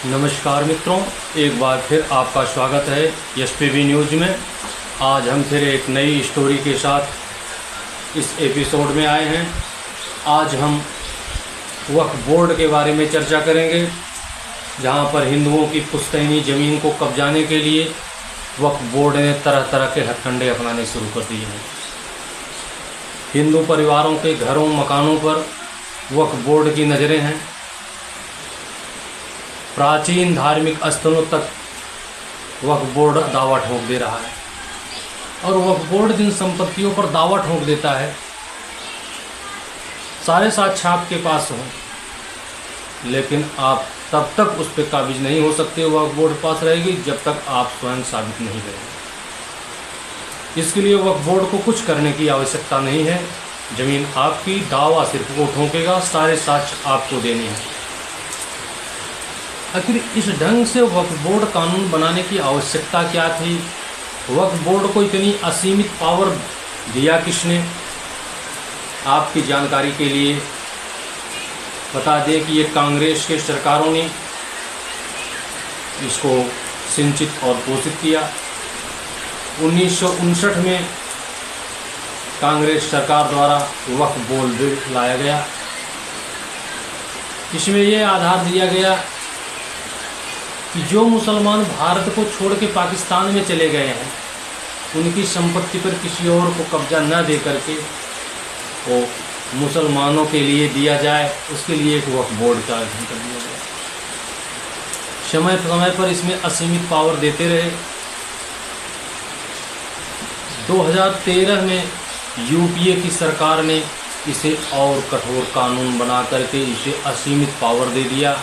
नमस्कार मित्रों, एक बार फिर आपका स्वागत है एसपीबी न्यूज़ में। आज हम फिर एक नई स्टोरी के साथ इस एपिसोड में आए हैं। आज हम वक्फ बोर्ड के बारे में चर्चा करेंगे, जहां पर हिंदुओं की पुश्तैनी ज़मीन को कब्जाने के लिए वक्फ बोर्ड ने तरह तरह के हथकंडे अपनाने शुरू कर दिए हैं। हिंदू परिवारों के घरों मकानों पर वक्फ बोर्ड की नज़रें हैं। प्राचीन धार्मिक स्थलों तक वक्फ बोर्ड दावा ठोक दे रहा है, और वक्फ बोर्ड जिन संपत्तियों पर दावा ठोक देता है सारे साक्ष्य आपके पास हों, लेकिन आप तब तक उस पर काबिज नहीं हो सकते। वक्फ बोर्ड पास रहेगी जब तक आप स्वयं साबित नहीं करेंगे। इसके लिए वक्फ बोर्ड को कुछ करने की आवश्यकता नहीं है। ज़मीन आपकी, दावा सिर्फ वो ठोकेगा, सारे साक्ष्य आपको देने हैं। आखिर इस ढंग से वक्फ बोर्ड कानून बनाने की आवश्यकता क्या थी? वक्फ बोर्ड को इतनी असीमित पावर दिया किसने? आपकी जानकारी के लिए बता दें कि ये कांग्रेस के सरकारों ने इसको सिंचित और पोषित किया। 1959 में कांग्रेस सरकार द्वारा वक्फ बोर्ड बिल लाया गया। इसमें ये आधार दिया गया कि जो मुसलमान भारत को छोड़ के पाकिस्तान में चले गए हैं, उनकी संपत्ति पर किसी और को कब्जा न दे करके वो मुसलमानों के लिए दिया जाए। उसके लिए एक वक्फ बोर्ड का गठन कर दिया गया। समय समय पर इसमें असीमित पावर देते रहे। 2013 में यूपीए की सरकार ने इसे और कठोर कानून बना करके इसे असीमित पावर दे दिया।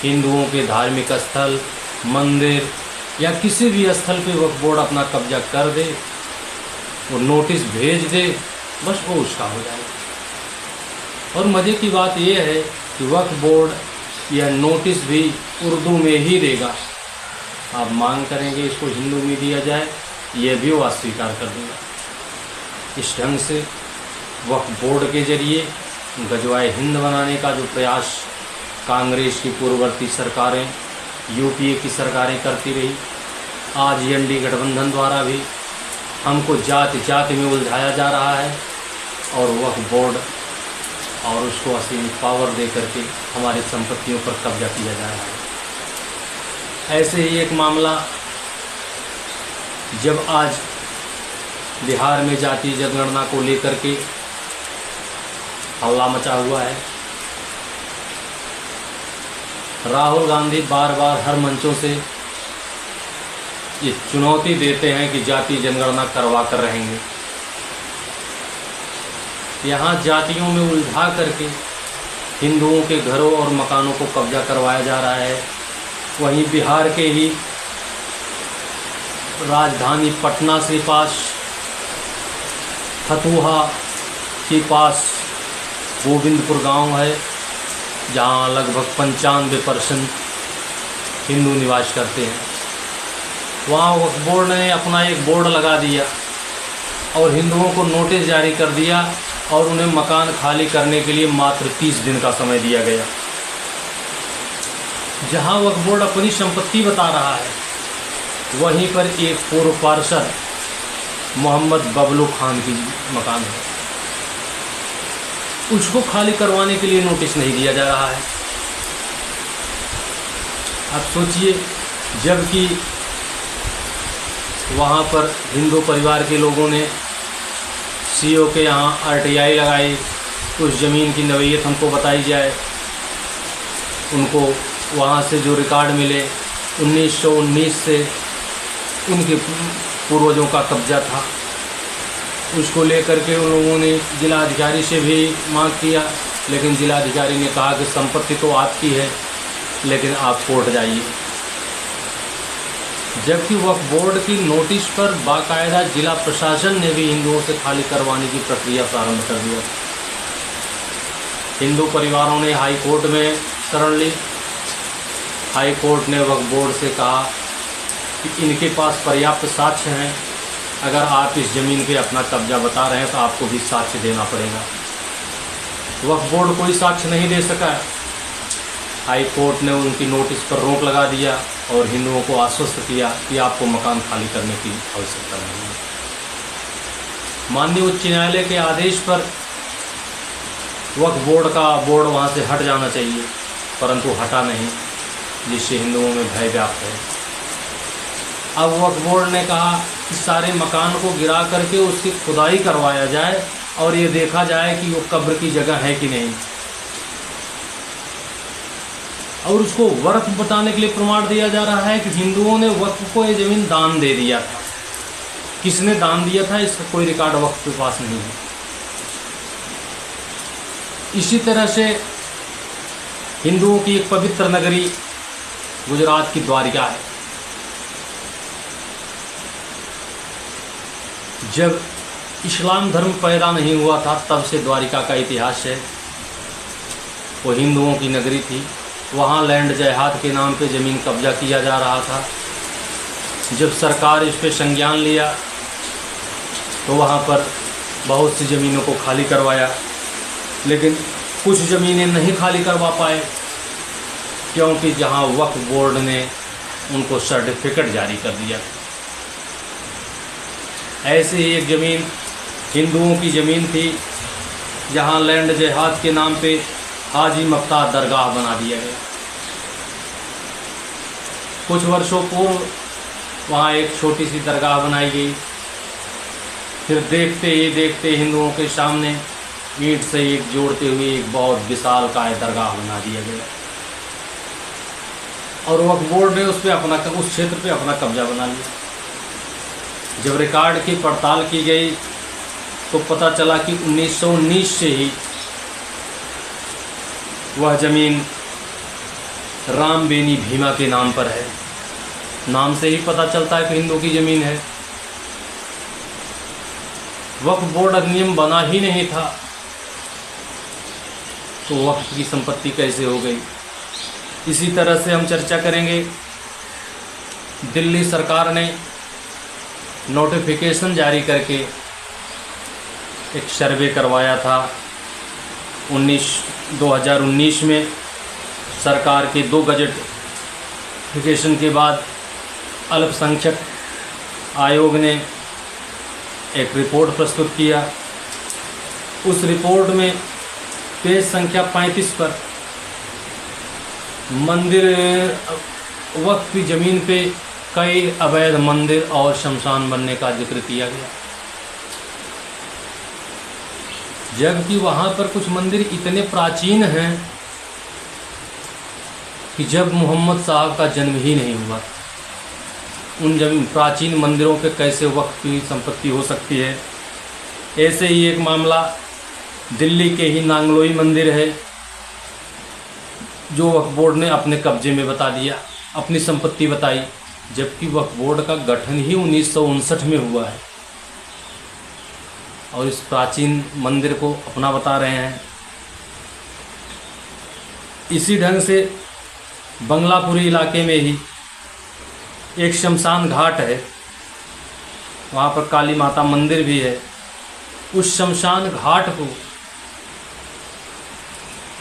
हिंदुओं के धार्मिक स्थल, मंदिर या किसी भी स्थल पे वक्फ बोर्ड अपना कब्जा कर दे, वो नोटिस भेज दे, बस वो उसका हो जाएगा। और मज़े की बात यह है कि वक्फ बोर्ड यह नोटिस भी उर्दू में ही देगा। आप मांग करेंगे इसको हिंदू में दिया जाए, यह भी वो अस्वीकार कर देगा। इस ढंग से वक्फ बोर्ड के जरिए गजवाए हिंद बनाने का जो प्रयास कांग्रेस की पूर्ववर्ती सरकारें, यूपीए की सरकारें करती रही, आज एनडीए गठबंधन द्वारा भी हमको जाति जाति में उलझाया जा रहा है, और वक्फ बोर्ड और उसको असीमित पावर दे करके हमारी संपत्तियों पर कब्जा किया जा रहा है। ऐसे ही एक मामला जब आज बिहार में जातीय जनगणना को लेकर के हल्ला मचा हुआ है। राहुल गांधी बार बार हर मंचों से ये चुनौती देते हैं कि जातीय जनगणना करवा कर रहेंगे। यहाँ जातियों में उलझा करके हिंदुओं के घरों और मकानों को कब्जा करवाया जा रहा है। वहीं बिहार के ही राजधानी पटना से पास फतुहा के पास गोविंदपुर गांव है, जहाँ लगभग 95% हिंदू निवास करते हैं। वहाँ वक्फ बोर्ड ने अपना एक बोर्ड लगा दिया और हिंदुओं को नोटिस जारी कर दिया, और उन्हें मकान खाली करने के लिए मात्र 30 दिन का समय दिया गया। जहाँ वक्फ बोर्ड अपनी संपत्ति बता रहा है, वहीं पर एक पूर्व पार्षद मोहम्मद बबलू खान की मकान है, उसको खाली करवाने के लिए नोटिस नहीं दिया जा रहा है। अब सोचिए, जबकि वहाँ पर हिंदू परिवार के लोगों ने सीओ के यहाँ आरटीआई लगाई, उस ज़मीन की नवीयत हमको बताई जाए। उनको वहाँ से जो रिकॉर्ड मिले 1919 से उनके पूर्वजों का कब्जा था, उसको लेकर के उन लोगों ने जिलाधिकारी से भी मांग किया, लेकिन जिलाधिकारी ने कहा कि संपत्ति तो आपकी है, लेकिन आप कोर्ट जाइए। जबकि वक्फ बोर्ड की नोटिस पर बाकायदा जिला प्रशासन ने भी हिंदुओं से खाली करवाने की प्रक्रिया प्रारंभ कर दिया। हिंदू परिवारों ने हाई कोर्ट में शरण ली। हाई कोर्ट ने वक्फ बोर्ड से कहा कि इनके पास पर्याप्त साक्ष्य हैं, अगर आप इस ज़मीन पे अपना कब्जा बता रहे हैं तो आपको भी साक्ष्य देना पड़ेगा। वक्फ बोर्ड कोई साक्ष्य नहीं दे सका। हाई कोर्ट ने उनकी नोटिस पर रोक लगा दिया और हिंदुओं को आश्वस्त किया कि आपको मकान खाली करने की आवश्यकता नहीं है। माननीय उच्च न्यायालय के आदेश पर वक्फ बोर्ड वहाँ से हट जाना चाहिए, परंतु हटा नहीं, जिससे हिंदुओं में भय व्याप्त है। अब वक्फ बोर्ड ने कहा कि सारे मकान को गिरा करके उसकी खुदाई करवाया जाए और ये देखा जाए कि वो कब्र की जगह है कि नहीं, और उसको वक्फ बताने के लिए प्रमाण दिया जा रहा है कि हिंदुओं ने वक्फ को ये ज़मीन दान दे दिया था। किसने दान दिया था इसका कोई रिकॉर्ड वक्फ के पास नहीं है। इसी तरह से हिंदुओं की एक पवित्र नगरी गुजरात की द्वारिका है। जब इस्लाम धर्म पैदा नहीं हुआ था तब से द्वारिका का इतिहास है। वो हिंदुओं की नगरी थी। वहाँ लैंड जयहाद के नाम पे ज़मीन कब्जा किया जा रहा था। जब सरकार इस पे संज्ञान लिया तो वहाँ पर बहुत सी ज़मीनों को खाली करवाया, लेकिन कुछ ज़मीनें नहीं खाली करवा पाए क्योंकि जहाँ वक्फ बोर्ड ने उनको सर्टिफिकेट जारी कर दिया। ऐसे ही एक ज़मीन हिंदुओं की ज़मीन थी जहाँ लैंड जयहाद के नाम पे हाजी मफ्ता दरगाह बना दिया गया। कुछ वर्षों पूर्व वहाँ एक छोटी सी दरगाह बनाई गई। फिर देखते ही देखते हिंदुओं के सामने ईंट से ईंट जोड़ते हुए एक बहुत विशालकाय दरगाह बना दिया गया और वक्फ बोर्ड ने उस क्षेत्र पे अपना कब्जा बना लिया। जब रिकॉर्ड की पड़ताल की गई तो पता चला कि 1919 से ही वह ज़मीन राम बेनी भीमा के नाम पर है। नाम से ही पता चलता है कि हिंदू की ज़मीन है। वक्फ बोर्ड अधिनियम बना ही नहीं था तो वक्फ की संपत्ति कैसे हो गई। इसी तरह से हम चर्चा करेंगे। दिल्ली सरकार ने नोटिफिकेशन जारी करके एक सर्वे करवाया था 2019 में। सरकार के 2 गजटिफिकेशन के बाद अल्पसंख्यक आयोग ने एक रिपोर्ट प्रस्तुत किया। उस रिपोर्ट में पेज संख्या 35 पर मंदिर वक्फ की ज़मीन पे कई अवैध मंदिर और शमशान बनने का जिक्र किया गया, जबकि वहाँ पर कुछ मंदिर इतने प्राचीन हैं कि जब मोहम्मद साहब का जन्म ही नहीं हुआ, उन प्राचीन मंदिरों पे कैसे वक्फ की संपत्ति हो सकती है। ऐसे ही एक मामला दिल्ली के ही नांगलोई मंदिर है जो वक्फ बोर्ड ने अपने कब्जे में बता दिया, अपनी संपत्ति बताई, जबकि वक्फ बोर्ड का गठन ही 1959 में हुआ है और इस प्राचीन मंदिर को अपना बता रहे हैं। इसी ढंग से बंगलापुरी इलाके में ही एक शमशान घाट है, वहाँ पर काली माता मंदिर भी है। उस शमशान घाट को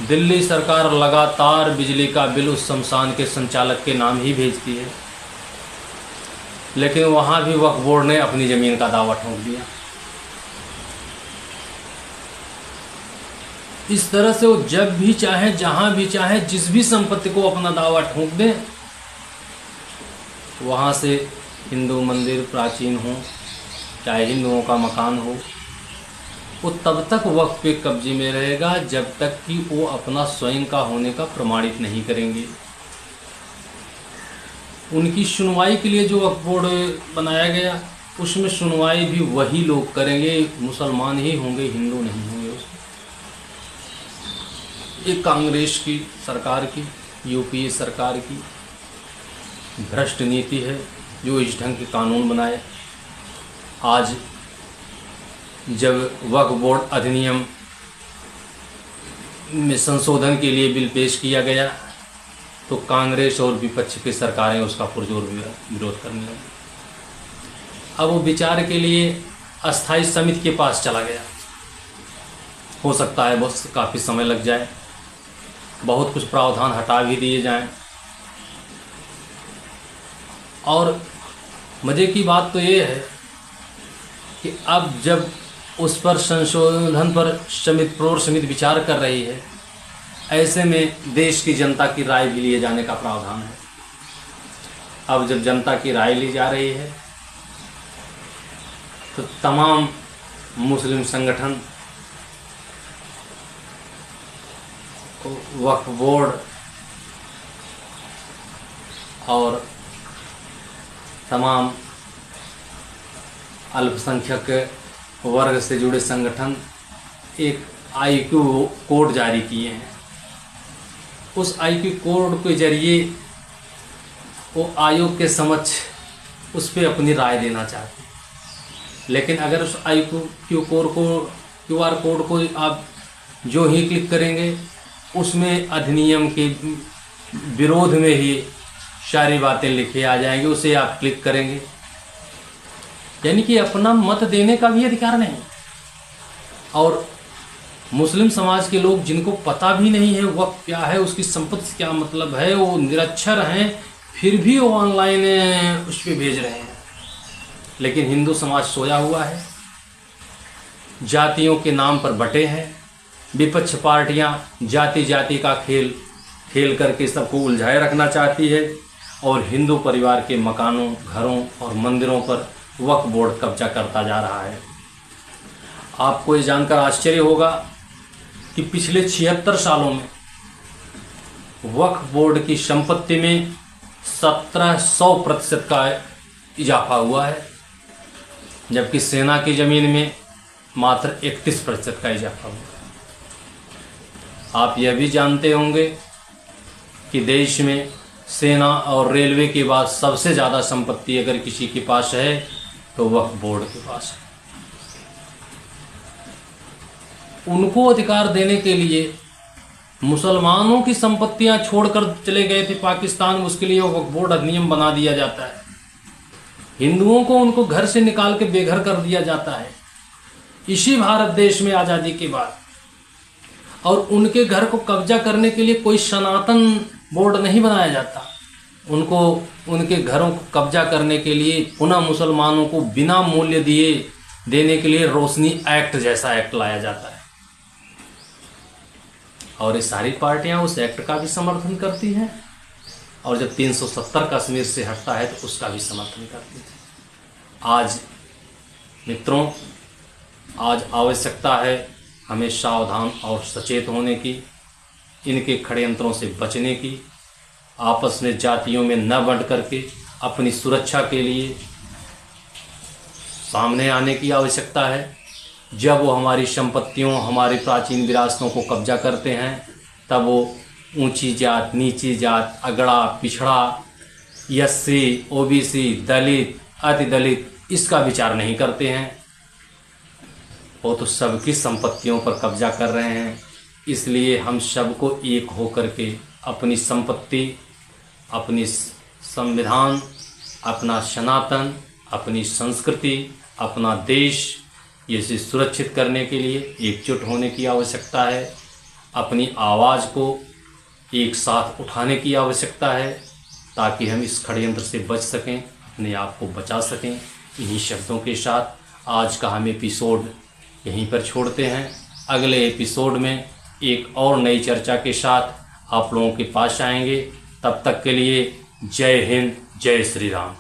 दिल्ली सरकार लगातार बिजली का बिल उस शमशान के संचालक के नाम ही भेजती है, लेकिन वहाँ भी वक्फ बोर्ड ने अपनी ज़मीन का दावा ठोक दिया। इस तरह से वो जब भी चाहे, जहाँ भी चाहे, जिस भी संपत्ति को अपना दावा ठोक दें। वहाँ से हिंदू मंदिर प्राचीन हो, चाहे हिंदुओं का मकान हो, वो तब तक वक्फ के कब्जे में रहेगा जब तक कि वो अपना स्वयं का होने का प्रमाणित नहीं करेंगे। उनकी सुनवाई के लिए जो वक्फ बोर्ड बनाया गया, उसमें सुनवाई भी वही लोग करेंगे, मुसलमान ही होंगे, हिंदू नहीं होंगे। उसमें एक कांग्रेस की सरकार की, यूपीए सरकार की भ्रष्ट नीति है जो इस ढंग के कानून बनाए। आज जब वक्फ बोर्ड अधिनियम में संशोधन के लिए बिल पेश किया गया तो कांग्रेस और विपक्ष की सरकारें उसका पुरजोर विरोध करने लगी। अब वो विचार के लिए अस्थाई समिति के पास चला गया। हो सकता है बस काफ़ी समय लग जाए। बहुत कुछ प्रावधान हटा भी दिए जाएं। और मज़े की बात तो ये है कि अब जब उस पर संशोधन पर समिति विचार कर रही है, ऐसे में देश की जनता की राय भी लिए जाने का प्रावधान है। अब जब जनता की राय ली जा रही है तो तमाम मुस्लिम संगठन, वक्फ बोर्ड और तमाम अल्पसंख्यक वर्ग से जुड़े संगठन एक IQ कोड जारी किए हैं। उस IQ कोड के जरिए वो आयोग के समक्ष उस पर अपनी राय देना चाहते हैं। लेकिन अगर उस QR कोड को आप जो ही क्लिक करेंगे, उसमें अधिनियम के विरोध में ही सारी बातें लिखी आ जाएंगी। उसे आप क्लिक करेंगे, यानी कि अपना मत देने का भी अधिकार नहीं। और मुस्लिम समाज के लोग जिनको पता भी नहीं है वक्फ क्या है, उसकी संपत्ति से क्या मतलब है, वो निरक्षर हैं, फिर भी वो ऑनलाइन उस पर भेज रहे हैं। लेकिन हिंदू समाज सोया हुआ है, जातियों के नाम पर बटे हैं। विपक्ष पार्टियां जाति जाति का खेल करके सबको उलझाए रखना चाहती है और हिंदू परिवार के मकानों, घरों और मंदिरों पर वक्फ बोर्ड कब्जा करता जा रहा है। आपको ये जानकर आश्चर्य होगा कि पिछले 76 सालों में वक्फ बोर्ड की संपत्ति में 1700% का इजाफा हुआ है, जबकि सेना की जमीन में मात्र 31% का इजाफा हुआ है। आप यह भी जानते होंगे कि देश में सेना और रेलवे के बाद सबसे ज़्यादा संपत्ति अगर किसी के पास है तो वक्फ बोर्ड के पास है। उनको अधिकार देने के लिए मुसलमानों की संपत्तियां छोड़कर चले गए थे पाकिस्तान में, उसके लिए वक्फ बोर्ड अधिनियम बना दिया जाता है। हिंदुओं को उनको घर से निकाल के बेघर कर दिया जाता है इसी भारत देश में आज़ादी के बाद। और उनके घर को कब्जा करने के लिए कोई सनातन बोर्ड नहीं बनाया जाता। उनको उनके घरों को कब्जा करने के लिए पुनः मुसलमानों को बिना मूल्य देने के लिए रोशनी एक्ट जैसा एक्ट लाया जाता है। और ये सारी पार्टियां उस एक्ट का भी समर्थन करती हैं, और जब 370 कश्मीर से हटता है तो उसका भी समर्थन करती है। आज मित्रों, आज आवश्यकता है हमें सावधान और सचेत होने की, इनके षड्यंत्रों से बचने की, आपस में जातियों में न बंट करके अपनी सुरक्षा के लिए सामने आने की आवश्यकता है। जब वो हमारी संपत्तियों, हमारी प्राचीन विरासतों को कब्जा करते हैं, तब वो ऊंची जात, नीची जात, अगड़ा, पिछड़ा, SC, OBC, दलित, अति दलित इसका विचार नहीं करते हैं। वो तो सबकी संपत्तियों पर कब्जा कर रहे हैं। इसलिए हम सबको एक होकर के अपनी संपत्ति, अपनी संविधान, अपना सनातन, अपनी संस्कृति, अपना देश, इसे सुरक्षित करने के लिए एकजुट होने की आवश्यकता है। अपनी आवाज़ को एक साथ उठाने की आवश्यकता है ताकि हम इस षड्यंत्र से बच सकें, अपने आप को बचा सकें। इन्हीं शब्दों के साथ आज का हम एपिसोड यहीं पर छोड़ते हैं। अगले एपिसोड में एक और नई चर्चा के साथ आप लोगों के पास आएंगे। तब तक के लिए जय हिंद, जय श्री राम।